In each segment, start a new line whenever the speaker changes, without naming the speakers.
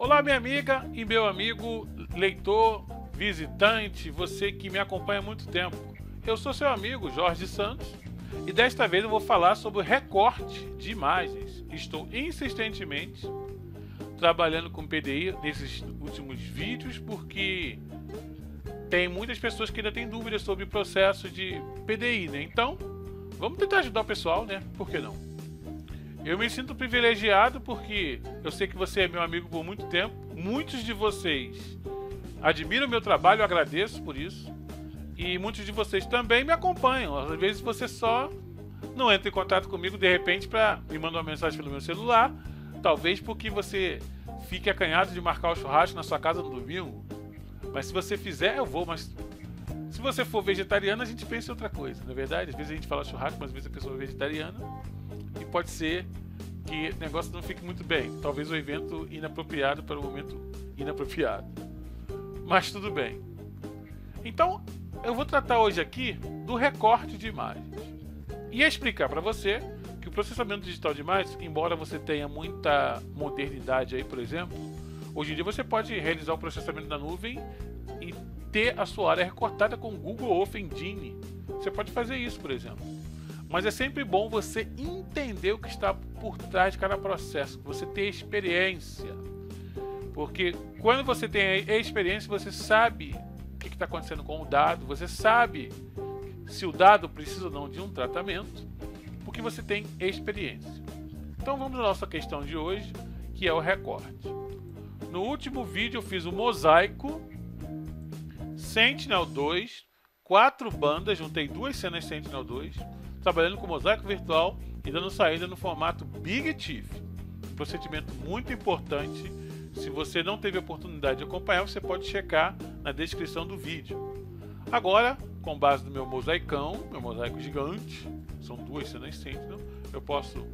Olá, minha amiga e meu amigo, leitor, visitante, você que me acompanha há muito tempo. Eu sou seu amigo Jorge Santos e desta vez eu vou falar sobre o recorte de imagens. Estou insistentemente trabalhando com PDI nesses últimos vídeos porque tem muitas pessoas que ainda têm dúvidas sobre o processo de PDI, né? Então, vamos tentar ajudar o pessoal, né? Por que não? Eu me sinto privilegiado porque eu sei que você é meu amigo por muito tempo. Muitos de vocês admiram o meu trabalho, eu agradeço por isso. E muitos de vocês também me acompanham. Às vezes você só não entra em contato comigo de repente para me mandar uma mensagem pelo meu celular. Talvez porque você fique acanhado de marcar o churrasco na sua casa no domingo. Mas se você fizer, eu vou. Mas se você for vegetariano, a gente pensa em outra coisa, não é verdade? Às vezes a gente fala churrasco, mas às vezes a pessoa é vegetariana. E pode ser que o negócio não fique muito bem. Talvez o evento inapropriado para o momento inapropriado. Mas tudo bem. Então, eu vou tratar hoje aqui do recorte de imagens. E explicar para você que o processamento digital de imagens, embora você tenha muita modernidade aí, por exemplo, hoje em dia você pode realizar o processamento na nuvem e ter a sua área recortada com o Google Open Engine. Você pode fazer isso, por exemplo. Mas é sempre bom você entender o que está por trás de cada processo, você ter experiência. Porque quando você tem a experiência, você sabe o que está acontecendo com o dado, você sabe se o dado precisa ou não de um tratamento, porque você tem experiência. Então vamos à nossa questão de hoje, que é o recorte. No último vídeo eu fiz o mosaico, Sentinel-2, 4 bandas, juntei 2 cenas Sentinel-2, trabalhando com mosaico virtual e dando saída no formato Big TIFF. Um procedimento muito importante. Se você não teve a oportunidade de acompanhar, você pode checar na descrição do vídeo. Agora, com base no meu mosaicão, meu mosaico gigante, são 2 cenas Sentinel, eu posso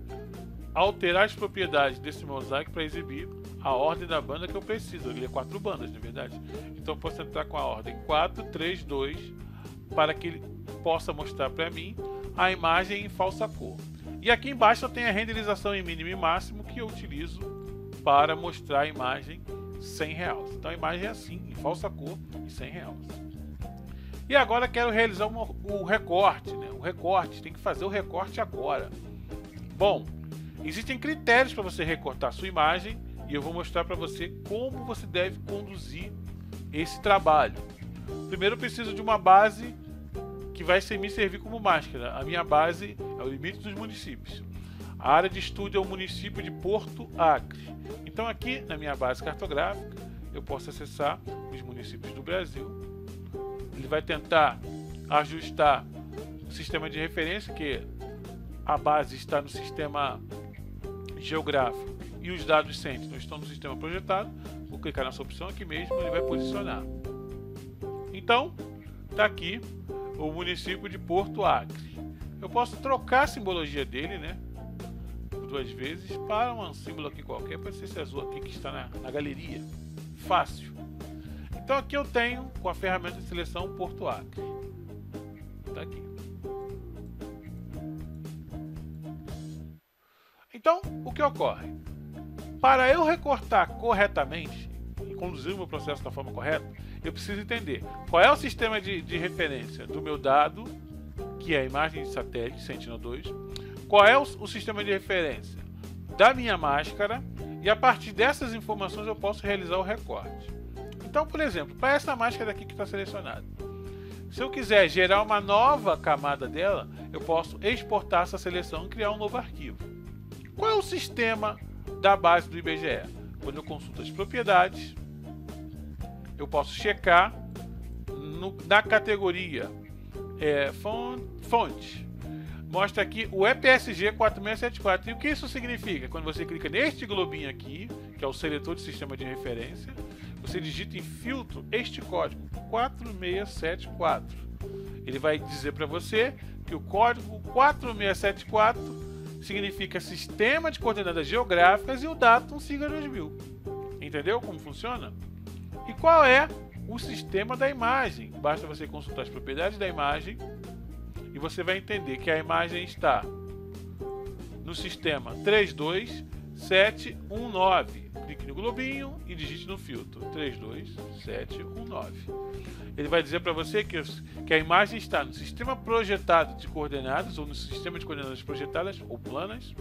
alterar as propriedades desse mosaico para exibir a ordem da banda que eu preciso. Ele é 4 bandas, na verdade. Então eu posso entrar com a ordem 4, 3, 2, para que ele possa mostrar para mim a imagem em falsa cor. E aqui embaixo eu tenho a renderização em mínimo e máximo que eu utilizo para mostrar a imagem sem realce. Então a imagem é assim, em falsa cor e sem realce. E agora quero realizar o recorte, né? O recorte, tem que fazer o recorte agora. Bom, existem critérios para você recortar a sua imagem e eu vou mostrar para você como você deve conduzir esse trabalho. Primeiro eu preciso de uma base que vai me servir como máscara. A minha base é o limite dos municípios. A área de estudo é o município de Porto Acre. Então aqui na minha base cartográfica eu posso acessar os municípios do Brasil. Ele vai tentar ajustar o sistema de referência, que a base está no sistema geográfico e os dados Sentinel estão no sistema projetado. Vou clicar nessa opção aqui mesmo, ele vai posicionar. Então, está aqui o município de Porto Acre. Eu posso trocar a simbologia dele, né? 2 vezes para um símbolo aqui qualquer, pode ser esse azul aqui que está na galeria. Fácil. Então aqui eu tenho com a ferramenta de seleção Porto Acre. Está aqui. Então, o que ocorre? Para eu recortar corretamente e conduzir o meu processo da forma correta, eu preciso entender qual é o sistema de referência do meu dado, que é a imagem de satélite Sentinel-2, qual é o sistema de referência da minha máscara, e a partir dessas informações eu posso realizar o recorte. Então, por exemplo, para essa máscara aqui que está selecionada, se eu quiser gerar uma nova camada dela, eu posso exportar essa seleção e criar um novo arquivo. Qual é o sistema da base do IBGE? Quando eu consulto as propriedades, eu posso checar na categoria fonte. Mostra aqui o EPSG 4674. E o que isso significa? Quando você clica neste globinho aqui, que é o seletor de sistema de referência, você digita em filtro este código 4674. Ele vai dizer para você que o código 4674 significa sistema de coordenadas geográficas e o datum siga 2000. Entendeu como funciona? E qual é o sistema da imagem? Basta você consultar as propriedades da imagem e você vai entender que a imagem está no sistema 32 32719. Clique no globinho e digite no filtro 32719. Ele vai dizer para você que a imagem está no sistema projetado de coordenadas ou no sistema de coordenadas projetadas ou planas,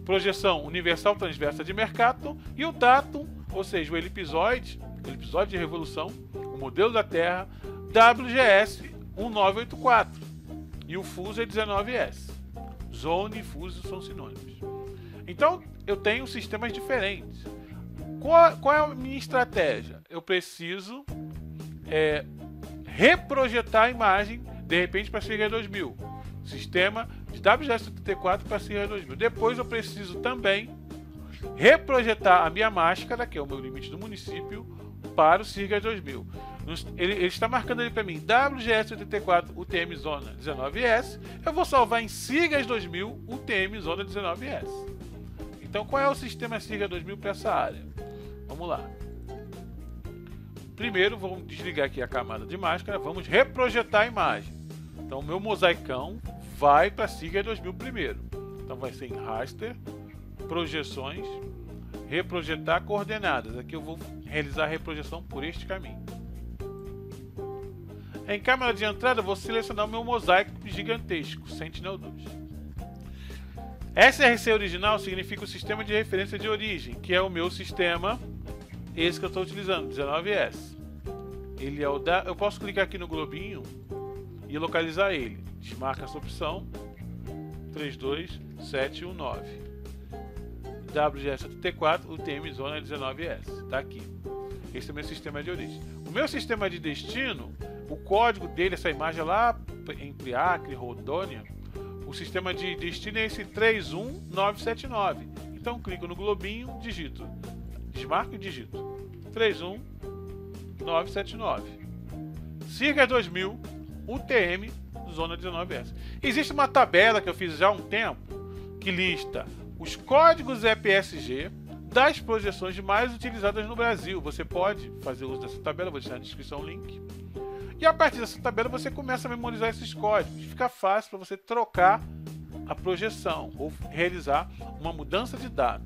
projeção universal transversa de Mercator e o datum, ou seja, o elipsoide de revolução, o modelo da Terra, WGS 1984 e o fuso é 19S. Zone e fuso são sinônimos. Então, eu tenho sistemas diferentes. Qual é a minha estratégia? Eu preciso reprojetar a imagem, de repente, para a Siga 2000. Sistema de WGS84 para a Siga 2000. Depois eu preciso também reprojetar a minha máscara, que é o meu limite do município, para o Siga 2000. Ele está marcando ali para mim WGS84 UTM Zona 19S. Eu vou salvar em Sigas 2000 UTM Zona 19S. Então, qual é o sistema Siga 2000 para essa área? Vamos lá. Primeiro, vamos desligar aqui a camada de máscara. Vamos reprojetar a imagem. Então, o meu mosaicão vai para Siga 2000 primeiro. Então, vai ser em raster, projeções, reprojetar coordenadas. Aqui eu vou realizar a reprojeção por este caminho. Em câmera de entrada, vou selecionar o meu mosaico gigantesco, Sentinel-2. SRC original significa o sistema de referência de origem, que é o meu sistema, esse que eu estou utilizando, 19S. Ele é o da... Eu posso clicar aqui no globinho e localizar ele. Desmarca essa opção, 32719. WGS84, UTM Zona 19S. Está aqui. Esse é o meu sistema de origem. O meu sistema de destino, o código dele, essa imagem é lá entre Acre e Rondônia, o sistema de destino é esse 31979. Então clico no globinho, digito, desmarco e digito 31979. Siga 2000, UTM, Zona 19S. Existe uma tabela que eu fiz já há um tempo que lista os códigos EPSG das projeções mais utilizadas no Brasil. Você pode fazer uso dessa tabela, vou deixar na descrição o link. E a partir dessa tabela você começa a memorizar esses códigos. Fica fácil para você trocar a projeção ou realizar uma mudança de dado.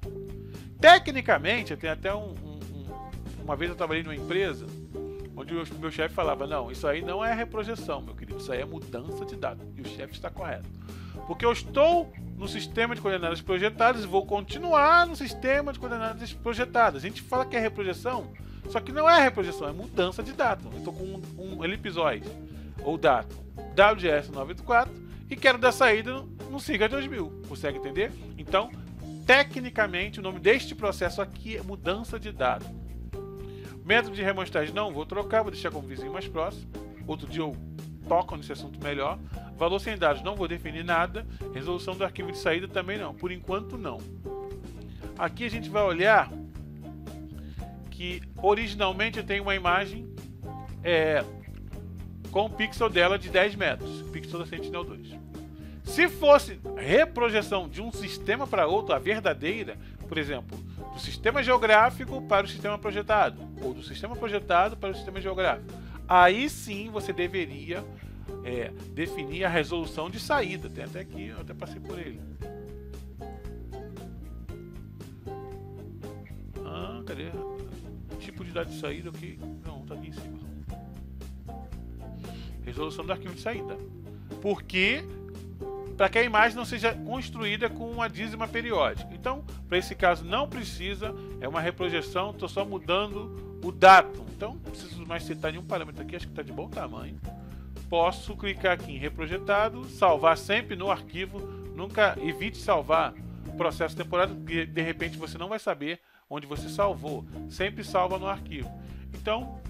Tecnicamente, eu tenho até uma vez eu trabalhei numa empresa onde o meu chefe falava: não, isso aí não é reprojeção, meu querido, isso aí é mudança de dado. E o chefe está correto. Porque eu estou no sistema de coordenadas projetadas e vou continuar no sistema de coordenadas projetadas. A gente fala que é reprojeção, só que não é reprojeção, é mudança de datum. Eu estou com um elipsoide, ou datum, WGS984, e quero dar saída no Siga 2000. Consegue entender? Então, tecnicamente, o nome deste processo aqui é mudança de datum. Método de remontagem não vou trocar, vou deixar como vizinho mais próximo. Outro dia eu toco nesse assunto melhor. Valor sem dados, não vou definir nada. Resolução do arquivo de saída também não. Por enquanto, não. Aqui a gente vai olhar que originalmente eu tenho uma imagem com o pixel dela de 10 metros. Pixel da Sentinel-2. Se fosse reprojeção de um sistema para outro, a verdadeira, por exemplo, do sistema geográfico para o sistema projetado, ou do sistema projetado para o sistema geográfico, aí sim você deveria definir a resolução de saída. Tem até aqui, eu até passei por ele. Cadê? Tipo de dado de saída, ok? Não, tá aqui em cima. Resolução do arquivo de saída. Porque para que a imagem não seja construída com uma dízima periódica. Então, para esse caso não precisa, é uma reprojeção, estou só mudando o datum. Então, não preciso mais setar nenhum parâmetro aqui, acho que está de bom tamanho. Posso clicar aqui em reprojetado, salvar sempre no arquivo, nunca evite salvar processo temporário, porque de repente você não vai saber onde você salvou. Sempre salva no arquivo. Então,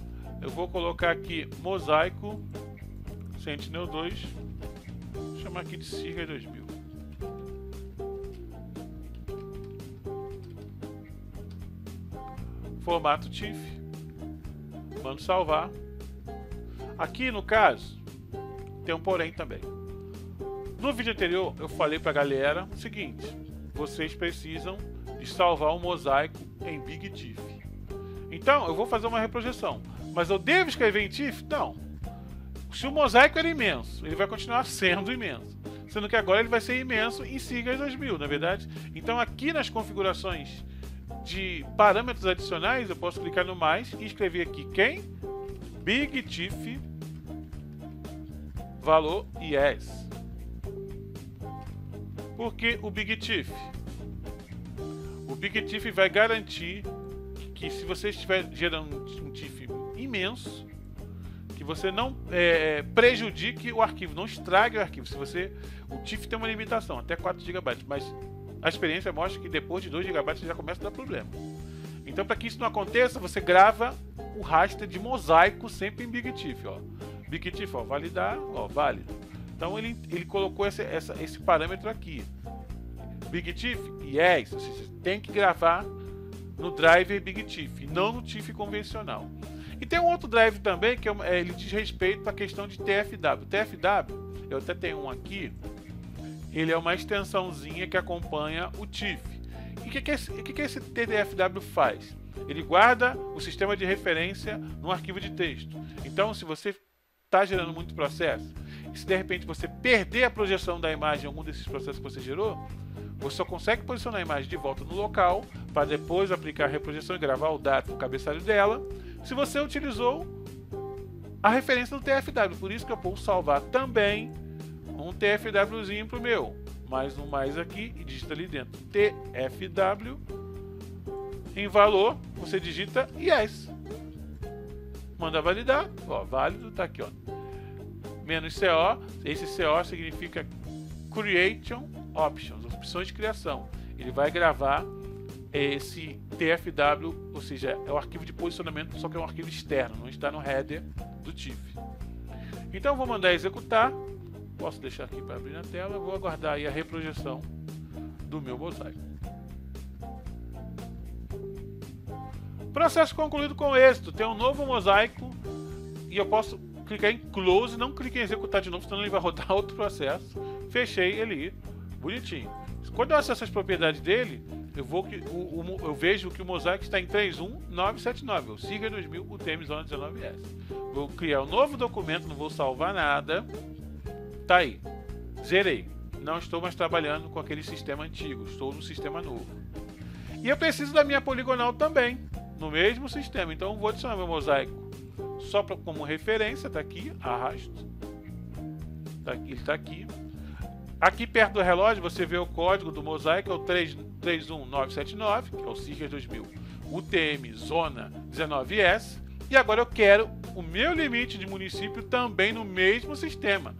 eu vou colocar aqui mosaico Sentinel-2, vou chamar aqui de Siga 2000. Formato TIFF, mando salvar. Aqui no caso tem um porém também. No vídeo anterior eu falei para a galera o seguinte: vocês precisam de salvar o mosaico em Big TIFF. Então eu vou fazer uma reprojeção, mas eu devo escrever em TIFF? Não. Se o mosaico era imenso, ele vai continuar sendo imenso. sendo que agora ele vai ser imenso em Sigas 2000, na verdade. Então aqui nas configurações de parâmetros adicionais, eu posso clicar no mais e escrever aqui quem? BigTIFF valor yes. Por que o BigTIFF? O BigTIFF vai garantir que se você estiver gerando um TIFF imenso, que você não prejudique o arquivo, não estrague o arquivo. O TIFF tem uma limitação, até 4 GB, mas a experiência mostra que depois de 2 GB já começa a dar problema. Então, para que isso não aconteça, você grava o raster de mosaico sempre em BigTIFF. BigTIFF, validar, válido. Então ele colocou esse parâmetro aqui. BigTIFF, yes, ou seja, tem que gravar no driver BigTIFF, não no TIFF convencional. E tem um outro drive também que ele diz respeito à questão de TFW. TFW, eu até tenho um aqui, ele é uma extensãozinha que acompanha o TIFF. E o que esse TFW faz? Ele guarda o sistema de referência no arquivo de texto. Então, se você está gerando muito processo, e se de repente você perder a projeção da imagem em algum desses processos que você gerou, você só consegue posicionar a imagem de volta no local para depois aplicar a reprojeção e gravar o dado no cabeçalho dela, se você utilizou a referência do TFW. Por isso que eu vou salvar também um TFWzinho para o meu. Mais um mais aqui e digita ali dentro TFW. Em valor, você digita yes. Manda validar. Válido, está aqui. Menos CO. Esse CO significa Creation Options, opções de criação. Ele vai gravar esse TFW, ou seja, é o arquivo de posicionamento, só que é um arquivo externo, não está no header do TIFF. Então eu vou mandar executar. Posso deixar aqui para abrir na tela. Vou aguardar aí a reprojeção do meu mosaico. Processo concluído com êxito. Tem um novo mosaico e eu posso clicar em Close. Não clique em executar de novo, senão ele vai rodar outro processo. Fechei ele, bonitinho. Quando eu acesso as propriedades dele, eu vejo que o mosaico está em 31979, o Siga 2000 UTM Zona 19S. Vou criar um novo documento, não vou salvar nada. Tá aí, zerei. Não estou mais trabalhando com aquele sistema antigo, estou no sistema novo. E eu preciso da minha poligonal também, no mesmo sistema. Então vou adicionar meu mosaico só como referência, tá aqui, arrasto. Ele está aqui. Aqui perto do relógio você vê o código do mosaico, é o 31979, que é o Siga 2000 UTM Zona 19S. E agora eu quero o meu limite de município também no mesmo sistema.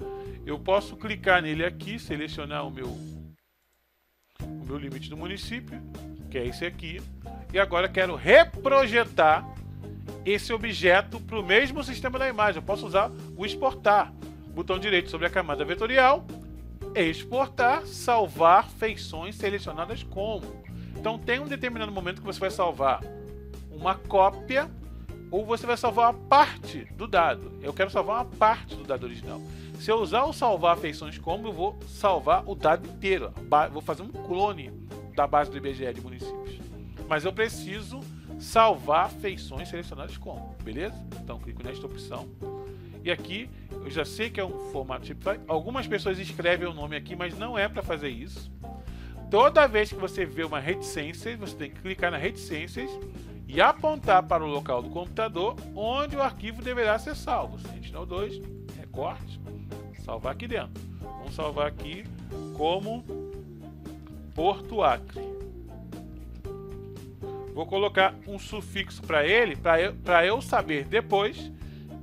Eu posso clicar nele aqui, selecionar o meu limite do município, que é esse aqui. E agora quero reprojetar esse objeto para o mesmo sistema da imagem. Eu posso usar o exportar. Botão direito sobre a camada vetorial, exportar, salvar feições selecionadas como. Então tem um determinado momento que você vai salvar uma cópia ou você vai salvar uma parte do dado. Eu quero salvar uma parte do dado original. Se eu usar o salvar feições como, eu vou salvar o dado inteiro. Vou fazer um clone da base do IBGE de municípios. Mas eu preciso salvar feições selecionadas como, beleza? Então clico nesta opção. E aqui eu já sei que é um formato Shapefile. Algumas pessoas escrevem o nome aqui, mas não é para fazer isso. Toda vez que você vê uma reticência, você tem que clicar na reticências e apontar para o local do computador onde o arquivo deverá ser salvo. Sentinel-2, recorte, salvar aqui dentro. Vamos salvar aqui como Porto Acre. Vou colocar um sufixo para ele, para eu saber depois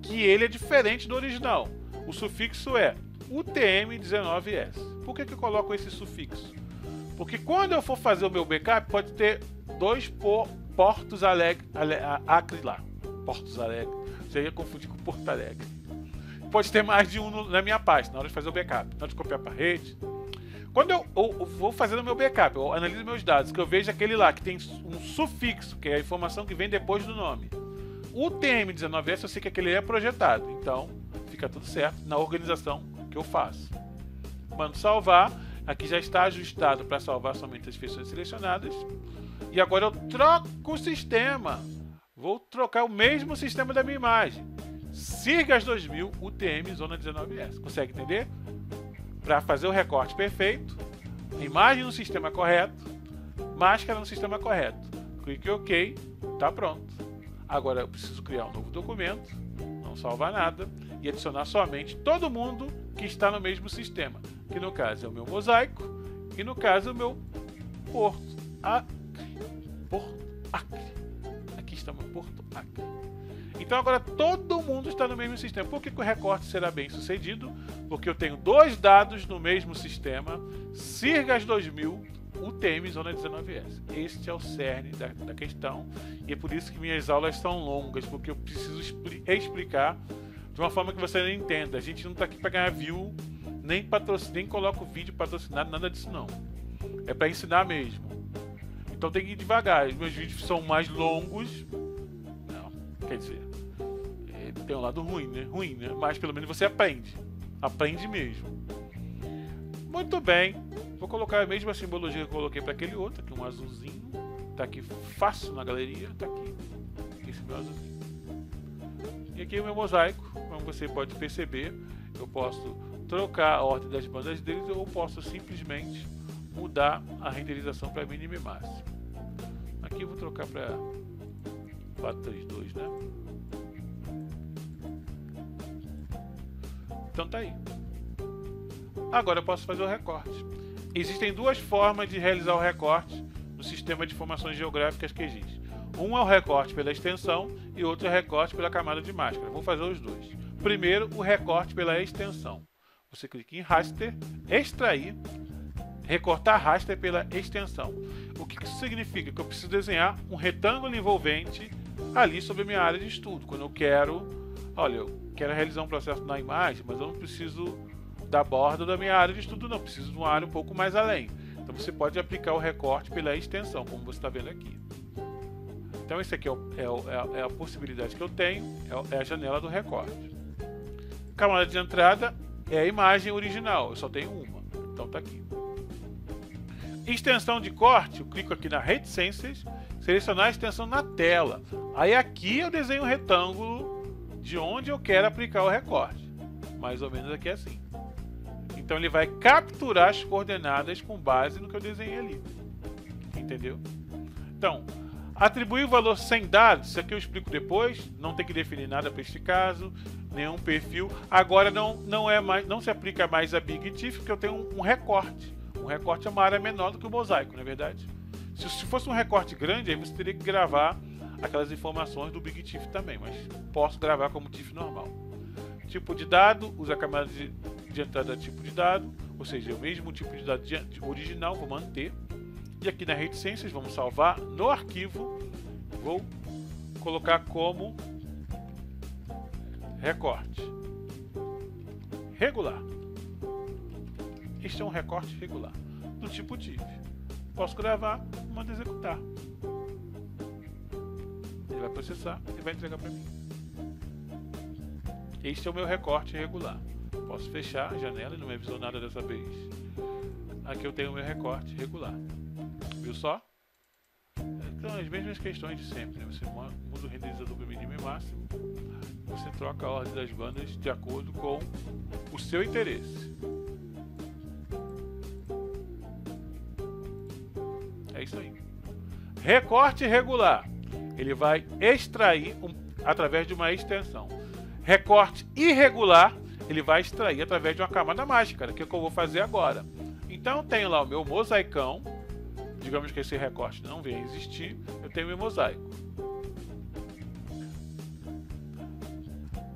que ele é diferente do original. O sufixo é UTM19S. Por que eu coloco esse sufixo? Porque quando eu for fazer o meu backup, pode ter dois Portos Acre lá. Portos Alegre. Você ia confundir com Porto Alegre. Pode ter mais de um na minha pasta, na hora de fazer o backup. Na hora de copiar para a rede. Quando eu vou fazer o meu backup, eu analiso meus dados, que eu vejo aquele lá que tem um sufixo, que é a informação que vem depois do nome. O TM19S eu sei que aquele é projetado, então fica tudo certo na organização que eu faço. Mando salvar, aqui já está ajustado para salvar somente as feições selecionadas. E agora eu troco o sistema, vou trocar o mesmo sistema da minha imagem. Sigas 2000 UTM Zona 19S, consegue entender? para fazer o recorte perfeito, imagem no sistema correto, máscara no sistema correto. Clique em OK, tá pronto. Agora eu preciso criar um novo documento, não salvar nada, e adicionar somente todo mundo que está no mesmo sistema, que no caso é o meu mosaico e no caso é o meu Porto Acre. Aqui está o meu Porto Acre. Então agora todo mundo está no mesmo sistema. Por que o recorte será bem sucedido? Porque eu tenho dois dados no mesmo sistema, Sirgas 2000, UTM Zona 19S. Este é o cerne da questão e é por isso que minhas aulas são longas, porque eu preciso explicar de uma forma que você não entenda. A gente não está aqui para ganhar view, nem coloca o vídeo patrocinado, nada disso não. É para ensinar mesmo. Então tem que ir devagar. Os meus vídeos são mais longos. Não, quer dizer, tem um lado ruim, né? Mas pelo menos você aprende. Aprende mesmo. Muito bem. Vou colocar a mesma simbologia que eu coloquei para aquele outro, aqui um azulzinho. Tá aqui fácil na galeria. Tá aqui. Esse meu azulzinho. E aqui é o meu mosaico. Como você pode perceber, eu posso trocar a ordem das bandas deles ou posso simplesmente mudar a renderização para mínima e máxima. Aqui eu vou trocar para 432, né? Então tá aí. Agora eu posso fazer o recorte. Existem duas formas de realizar o recorte no sistema de informações geográficas que existe. Um é o recorte pela extensão e outro é o recorte pela camada de máscara. Vou fazer os dois. Primeiro, o recorte pela extensão. Você clica em raster, extrair, recortar raster pela extensão. O que isso significa? Que eu preciso desenhar um retângulo envolvente ali sobre a minha área de estudo. Quando eu quero, olha, eu quero realizar um processo na imagem, mas eu não preciso da borda da minha área de estudo, não. Preciso de uma área um pouco mais além. Então você pode aplicar o recorte pela extensão, como você está vendo aqui. Então esse aqui é a possibilidade que eu tenho, é a janela do recorte. Camada de entrada é a imagem original, eu só tenho uma, então está aqui. Extensão de corte, eu clico aqui na Reticências, selecionar a extensão na tela. Aí aqui eu desenho um retângulo de onde eu quero aplicar o recorte. Mais ou menos aqui assim. Então ele vai capturar as coordenadas com base no que eu desenhei ali. Entendeu? Então, atribuir o valor sem dados, isso aqui eu explico depois, não tem que definir nada para este caso, nenhum perfil. Agora não se aplica mais a BigTIFF, porque eu tenho um recorte. Um recorte é uma área menor do que o mosaico, não é verdade? Se fosse um recorte grande, aí você teria que gravar aquelas informações do BigTIFF também, mas posso gravar como TIFF normal. Tipo de dado, usa a camada de entrada tipo de dado, ou seja, o mesmo tipo de dado original, vou manter. E aqui na Reticências, vamos salvar no arquivo, vou colocar como recorte regular. Este é um recorte regular, do tipo TIFF. Posso gravar, mando executar. Ele vai processar e vai entregar para mim. Este é o meu recorte regular. Posso fechar a janela e não me avisou nada dessa vez. Aqui eu tenho o meu recorte regular. Viu só? Então as mesmas questões de sempre, né? Você muda o renderizador para mínimo e máximo. Você troca a ordem das bandas de acordo com o seu interesse. É isso aí. Recorte regular. Ele vai extrair através de uma extensão. Recorte irregular. Ele vai extrair através de uma camada máscara, que é o que eu vou fazer agora. Então eu tenho lá o meu mosaicão. Digamos que esse recorte não venha a existir. Eu tenho o meu mosaico.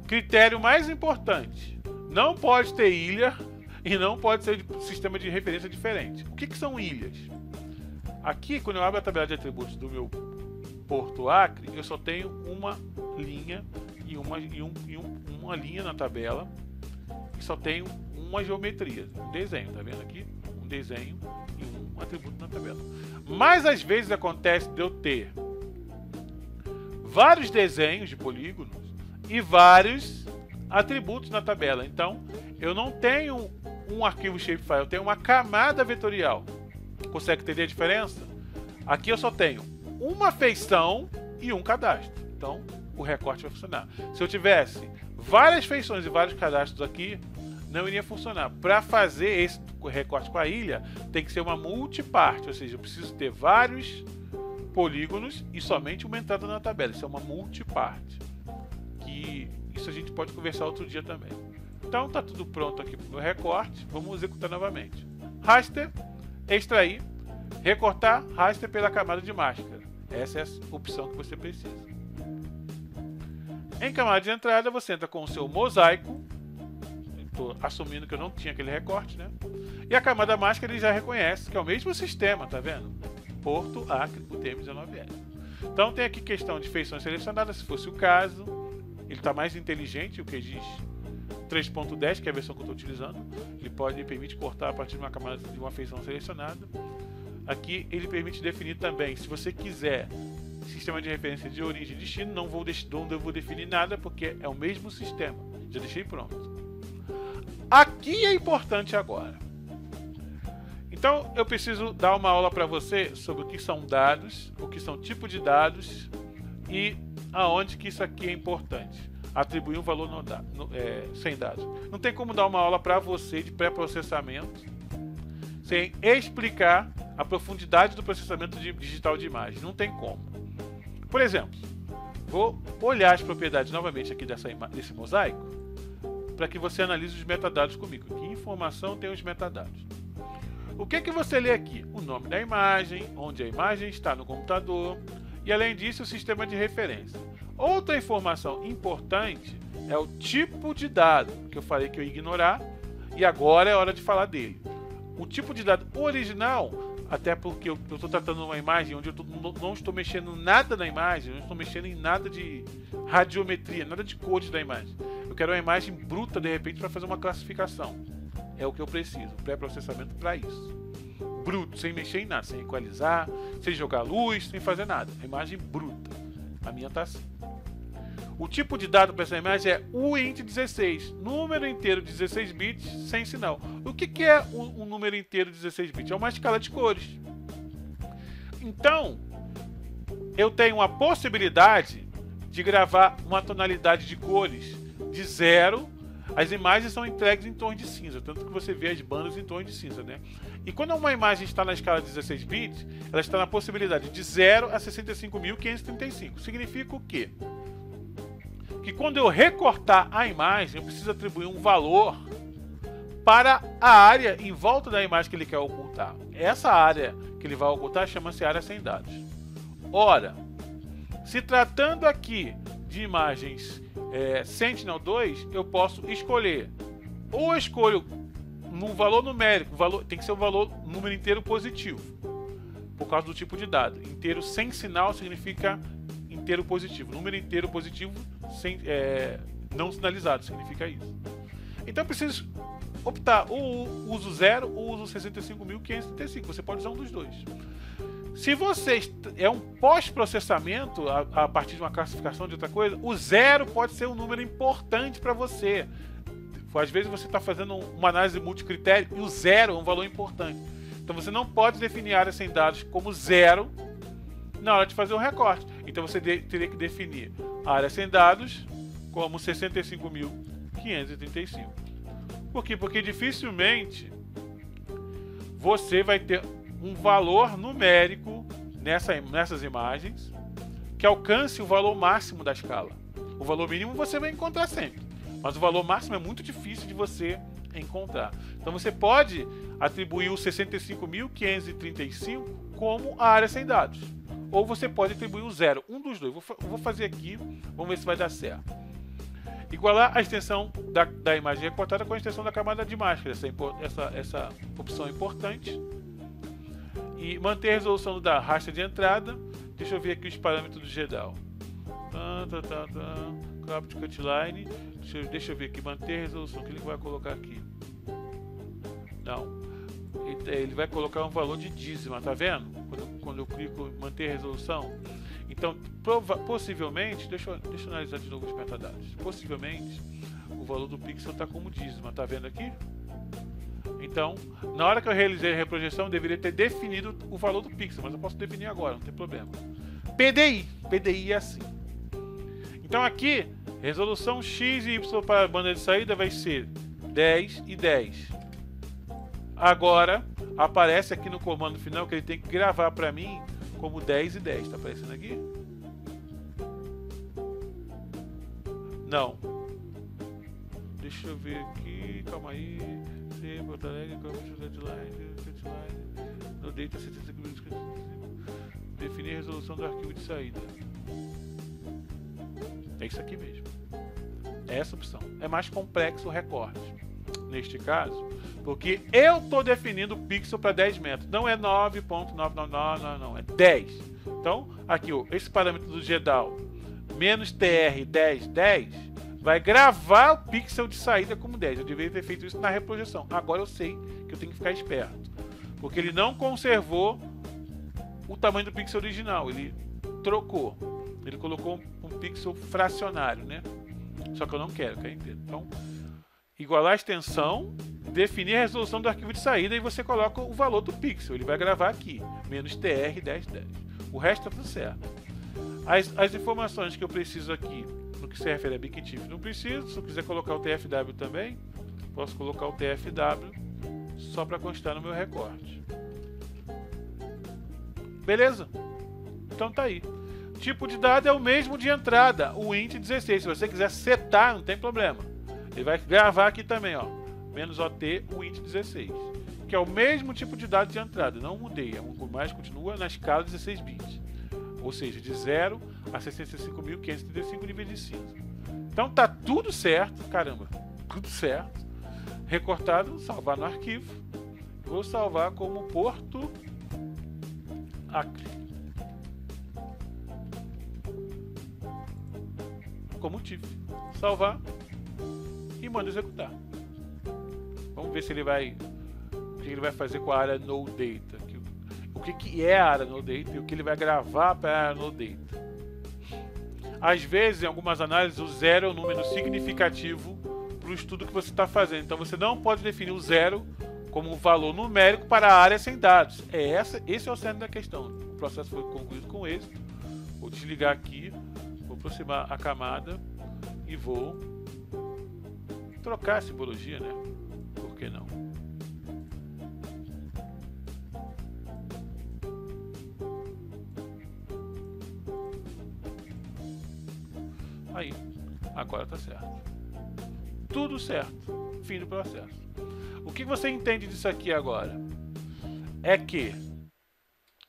Critério mais importante. Não pode ter ilha e não pode ser de sistema de referência diferente. O que são ilhas? Aqui, quando eu abro a tabela de atributos do meu Porto Acre, eu só tenho uma linha e uma linha na tabela. E só tenho uma geometria, um desenho, tá vendo aqui? Um desenho e um atributo na tabela. Mas às vezes acontece de eu ter vários desenhos de polígonos e vários atributos na tabela. Então, eu não tenho um arquivo shapefile, eu tenho uma camada vetorial. Consegue entender a diferença? Aqui eu só tenho uma feição e um cadastro. Então, o recorte vai funcionar. Se eu tivesse várias feições e vários cadastros aqui, não iria funcionar. Para fazer esse recorte com a ilha, tem que ser uma multiparte, ou seja, eu preciso ter vários polígonos e somente uma entrada na tabela. Isso é uma multiparte. Que isso a gente pode conversar outro dia também. Então tá tudo pronto aqui para o meu recorte. Vamos executar novamente. Raster, extrair, recortar, raster pela camada de máscara. Essa é a opção que você precisa. Em camada de entrada, você entra com o seu mosaico. Estou assumindo que eu não tinha aquele recorte, né? E a camada máscara ele já reconhece que é o mesmo sistema, tá vendo? Porto, Acre, UTM-19L. Então tem aqui questão de feições selecionadas, se fosse o caso. Ele está mais inteligente, o QGIS 3.10, que é a versão que eu estou utilizando. Ele permite cortar a partir de uma camada de uma feição selecionada. Aqui ele permite definir também, se você quiser, sistema de referência de origem e destino. Não vou definir nada porque é o mesmo sistema. Já deixei pronto. Aqui é importante agora. Então eu preciso dar uma aula para você sobre o que são dados, o que são tipo de dados e aonde que isso aqui é importante. Atribuir um valor sem dados. Não tem como dar uma aula para você de pré-processamento sem explicar a profundidade do processamento digital de imagem. Não tem como. Por exemplo, vou olhar as propriedades novamente aqui desse mosaico para que você analise os metadados comigo. Que informação tem os metadados? O que você lê aqui? O nome da imagem, onde a imagem está no computador e, além disso, o sistema de referência. Outra informação importante é o tipo de dado, que eu falei que eu ia ignorar, e agora é hora de falar dele. O tipo de dado original, até porque eu estou tratando uma imagem onde eu não estou mexendo nada na imagem, não estou mexendo em nada de radiometria, nada de cores da imagem. Eu quero uma imagem bruta, de repente, para fazer uma classificação. É o que eu preciso, pré-processamento para isso. Bruto, sem mexer em nada, sem equalizar, sem jogar luz, sem fazer nada. A imagem bruta. A minha está assim. O tipo de dado para essa imagem é UINT16, número inteiro de 16 bits sem sinal. O que é um número inteiro de 16 bits? É uma escala de cores. Então, eu tenho a possibilidade de gravar uma tonalidade de cores de 0. As imagens são entregues em tons de cinza, tanto que você vê as bandas em tons de cinza, né? E quando uma imagem está na escala de 16 bits, ela está na possibilidade de 0 a 65.535. Significa o quê? Que quando eu recortar a imagem, eu preciso atribuir um valor para a área em volta da imagem que ele quer ocultar. Essa área que ele vai ocultar chama-se área sem dados. Ora, se tratando aqui de imagens Sentinel-2, eu posso escolher, ou eu escolho num valor numérico, tem que ser um número inteiro positivo, por causa do tipo de dado. Inteiro sem sinal significa inteiro positivo. Número inteiro positivo não sinalizado significa isso. Então eu preciso optar, ou uso 0 ou uso 65.535. Você pode usar um dos dois. Se você é um pós-processamento a partir de uma classificação de outra coisa, o 0 pode ser um número importante para você. Às vezes você está fazendo uma análise multicritério e o 0 é um valor importante. Então você não pode definir área sem dados como 0 na hora de fazer um recorte. Então você teria que definir a área sem dados como 65.535. Por quê? Porque dificilmente você vai ter um valor numérico nessas imagens que alcance o valor máximo da escala. O valor mínimo você vai encontrar sempre, mas o valor máximo é muito difícil de você encontrar. Então você pode atribuir o 65.535 como a área sem dados, ou você pode atribuir o 0, um dos dois. Vou fazer aqui, vamos ver se vai dar certo. Igualar a extensão da imagem recortada com a extensão da camada de máscara, essa opção é importante. E manter a resolução da raster de entrada. Deixa eu ver aqui os parâmetros do GEDAL. Cropped Cutline. Deixa eu ver aqui. Manter a resolução. O que ele vai colocar aqui? Não. Ele vai colocar um valor de dízima, tá vendo? Quando eu clico em manter a resolução. Então, possivelmente, deixa eu analisar de novo os metadados. Possivelmente, o valor do pixel está como dízima, tá vendo aqui? Então, na hora que eu realizei a reprojeção, eu deveria ter definido o valor do pixel, mas eu posso definir agora, não tem problema. PDI é assim. Então aqui, resolução X e Y para a banda de saída vai ser 10 e 10. Agora, aparece aqui no comando final que ele tem que gravar para mim como 10 e 10. Tá aparecendo aqui? Não. Deixa eu ver aqui. Calma aí. Porto Alegre, deadline. No data 75 minutos. Definir a resolução do arquivo de saída. É isso aqui mesmo. É essa opção. É mais complexo o recorte. Neste caso, porque eu estou definindo o pixel para 10 metros. Não é 9.999, não. É 10. Então, aqui, ó, esse parâmetro do GDAL, menos TR 10, 10, vai gravar o pixel de saída como 10. Eu deveria ter feito isso na reprojeção. Agora eu sei que eu tenho que ficar esperto. Porque ele não conservou o tamanho do pixel original. Ele trocou. Ele colocou um pixel fracionário, né? Só que eu não quero inteiro. Então, igualar a extensão, definir a resolução do arquivo de saída e você coloca o valor do pixel. Ele vai gravar aqui, menos TR 1010. O resto está tudo certo. As informações que eu preciso aqui, no que se refere a BigTIFF, não preciso. Se eu quiser colocar o TFW também, posso colocar o TFW só para constar no meu recorte. Beleza? Então tá aí. Tipo de dado é o mesmo de entrada, o int 16. Se você quiser setar, não tem problema. Ele vai gravar aqui também, ó, menos OT, o int 16, que é o mesmo tipo de dado de entrada. Não mudei, mas continua na escala 16 bits, ou seja, de 0 a 65.535 níveis de cinza. Então tá tudo certo, caramba, tudo certo. Recortado, salvar no arquivo. Vou salvar como Porto Acre. Como TIFF. Salvar e manda executar. Vamos ver se ele vai, o que ele vai fazer com a área No Data. O que é a área No Data e o que ele vai gravar para a área No Data. Às vezes, em algumas análises, o 0 é um número significativo para o estudo que você está fazendo. Então você não pode definir o 0 como um valor numérico para a área sem dados. Esse é o centro da questão. O processo foi concluído com êxito. Vou desligar aqui. Vou aproximar a camada e vou trocar a simbologia, né? Por que não? Aí, agora tá certo. Tudo certo. Fim do processo. O que você entende disso aqui agora? É que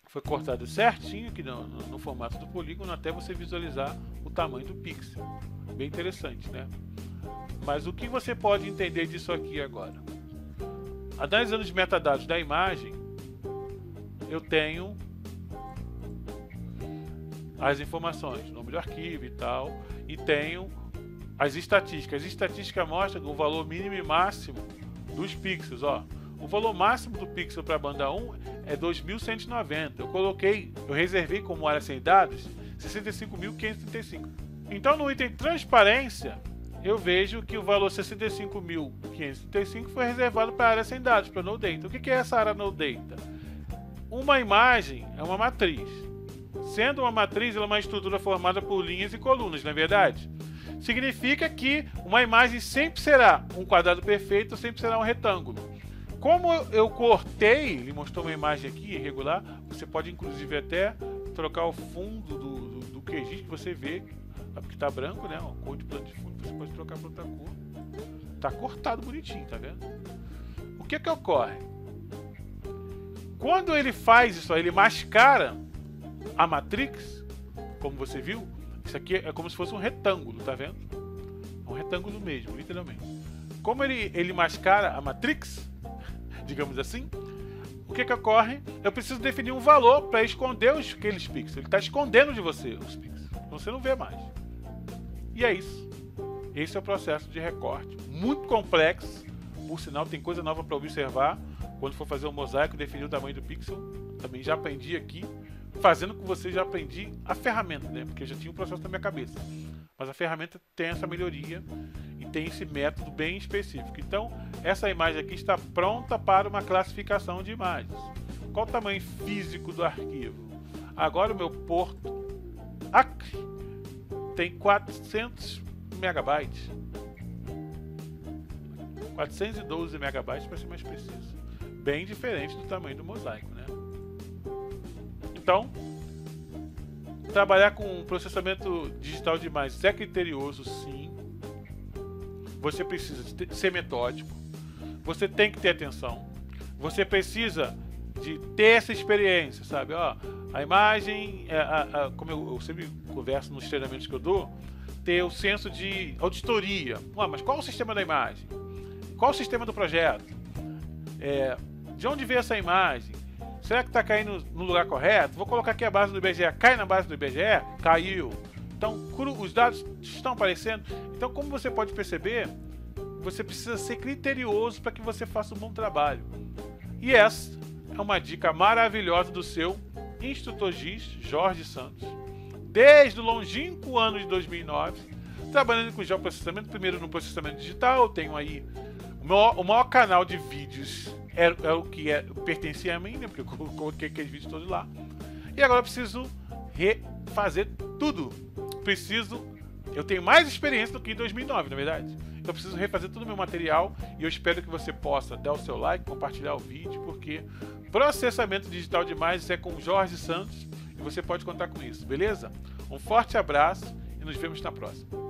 foi cortado certinho aqui no formato do polígono até você visualizar o tamanho do pixel. Bem interessante, né? Mas o que você pode entender disso aqui agora? Analisando os metadados da imagem, eu tenho as informações, nome do arquivo e tal, e tenho as estatísticas. As estatísticas mostram o valor mínimo e máximo dos pixels, ó. O valor máximo do pixel para a banda 1 é 2190. Eu reservei como área sem dados 65.535. Então no item transparência, eu vejo que o valor 65.535 foi reservado para a área sem dados, para No Data. O que é essa área No Data? Uma imagem é uma matriz. Sendo uma matriz, ela é uma estrutura formada por linhas e colunas, não é verdade? Significa que uma imagem sempre será um quadrado perfeito, sempre será um retângulo. Como eu cortei, ele mostrou uma imagem aqui irregular, você pode inclusive até trocar o fundo do QGIS que você vê, porque está branco, né? Uma cor de plano de fundo, você pode trocar para outra cor. Está cortado bonitinho, tá vendo? O que ocorre? Quando ele faz isso, ele mascara a matrix, como você viu, isso aqui é como se fosse um retângulo, tá vendo? Um retângulo mesmo, literalmente. Como ele mascara a matrix, digamos assim, o que ocorre? Eu preciso definir um valor para esconder aqueles pixels. Ele está escondendo de você os pixels. Você não vê mais. E é isso. Esse é o processo de recorte. Muito complexo. Por sinal, tem coisa nova para observar. Quando for fazer um mosaico, definir o tamanho do pixel. Também já aprendi aqui. Fazendo com você, já aprendi a ferramenta, né? Porque eu já tinha um processo na minha cabeça. Mas a ferramenta tem essa melhoria e tem esse método bem específico. Então, essa imagem aqui está pronta para uma classificação de imagens. Qual o tamanho físico do arquivo? Agora o meu Porto Acre tem 400 megabytes. 412 megabytes para ser mais preciso. Bem diferente do tamanho do mosaico, né? Então, trabalhar com processamento digital de imagens é criterioso, sim. Você precisa ser metódico. Você tem que ter atenção. Você precisa de ter essa experiência, sabe? Ó, a imagem, como eu sempre converso nos treinamentos que eu dou, ter o senso de auditoria. Mas qual o sistema da imagem? Qual o sistema do projeto? De onde veio essa imagem? Será que está caindo no lugar correto? Vou colocar aqui a base do IBGE. Cai na base do IBGE? Caiu. Então, os dados estão aparecendo. Então, como você pode perceber, você precisa ser criterioso para que você faça um bom trabalho. E essa é uma dica maravilhosa do seu instrutor GIS, Jorge Santos. Desde o longínquo ano de 2009, trabalhando com geoprocessamento, primeiro no processamento digital, tenho aí o maior canal de vídeos, é o que pertencia a mim, né? Porque eu coloquei aqueles vídeos todos lá. E agora eu preciso refazer tudo. Eu tenho mais experiência do que em 2009, na verdade. Então eu preciso refazer todo o meu material e eu espero que você possa dar o seu like, compartilhar o vídeo, porque processamento digital de imagens é com o Jorge Santos e você pode contar com isso, beleza? Um forte abraço e nos vemos na próxima.